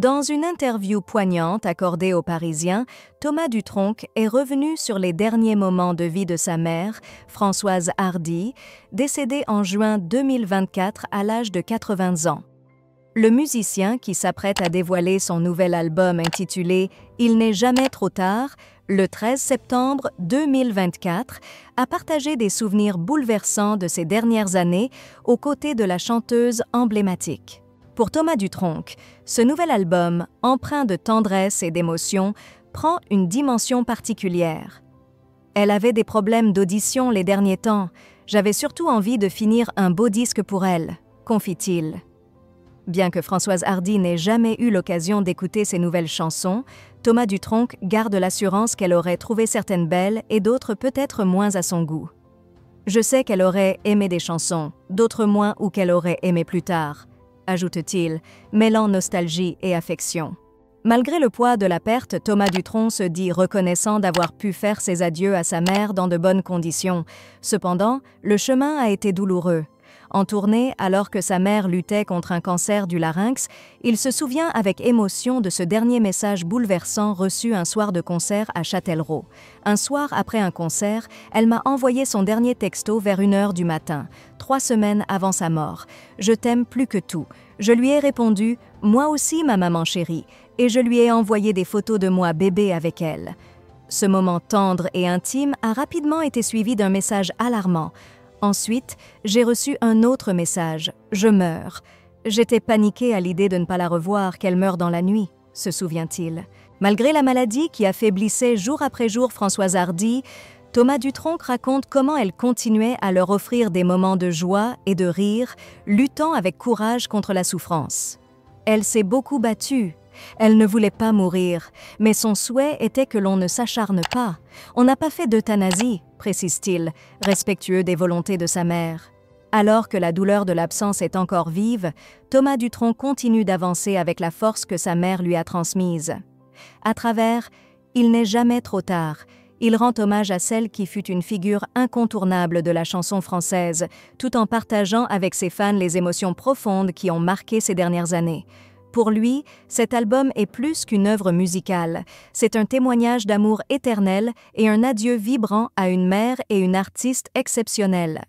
Dans une interview poignante accordée aux Parisiens, Thomas Dutronc est revenu sur les derniers moments de vie de sa mère, Françoise Hardy, décédée en juin 2024 à l'âge de 80 ans. Le musicien, qui s'apprête à dévoiler son nouvel album intitulé « Il n'est jamais trop tard », le 13 septembre 2024, a partagé des souvenirs bouleversants de ces dernières années aux côtés de la chanteuse emblématique. Pour Thomas Dutronc, ce nouvel album, empreint de tendresse et d'émotion, prend une dimension particulière. Elle avait des problèmes d'audition les derniers temps. J'avais surtout envie de finir un beau disque pour elle, confie-t-il. Bien que Françoise Hardy n'ait jamais eu l'occasion d'écouter ses nouvelles chansons, Thomas Dutronc garde l'assurance qu'elle aurait trouvé certaines belles et d'autres peut-être moins à son goût. Je sais qu'elle aurait aimé des chansons, d'autres moins ou qu'elle aurait aimé plus tard, ajoute-t-il, mêlant nostalgie et affection. Malgré le poids de la perte, Thomas Dutronc se dit reconnaissant d'avoir pu faire ses adieux à sa mère dans de bonnes conditions. Cependant, le chemin a été douloureux. En tournée, alors que sa mère luttait contre un cancer du larynx, il se souvient avec émotion de ce dernier message bouleversant reçu un soir de concert à Châtellerault. Un soir après un concert, elle m'a envoyé son dernier texto vers 1h du matin, 3 semaines avant sa mort. « Je t'aime plus que tout ». Je lui ai répondu « Moi aussi, ma maman chérie », et je lui ai envoyé des photos de moi bébé avec elle. Ce moment tendre et intime a rapidement été suivi d'un message alarmant. Ensuite, j'ai reçu un autre message « Je meurs ». J'étais paniquée à l'idée de ne pas la revoir, qu'elle meure dans la nuit, se souvient-il. Malgré la maladie qui affaiblissait jour après jour Françoise Hardy, Thomas Dutronc raconte comment elle continuait à leur offrir des moments de joie et de rire, luttant avec courage contre la souffrance. Elle s'est beaucoup battue. Elle ne voulait pas mourir, mais son souhait était que l'on ne s'acharne pas. On n'a pas fait d'euthanasie, précise-t-il, respectueux des volontés de sa mère. Alors que la douleur de l'absence est encore vive, Thomas Dutronc continue d'avancer avec la force que sa mère lui a transmise. À travers « Il n'est jamais trop tard », il rend hommage à celle qui fut une figure incontournable de la chanson française, tout en partageant avec ses fans les émotions profondes qui ont marqué ces dernières années. Pour lui, cet album est plus qu'une œuvre musicale. C'est un témoignage d'amour éternel et un adieu vibrant à une mère et une artiste exceptionnelle.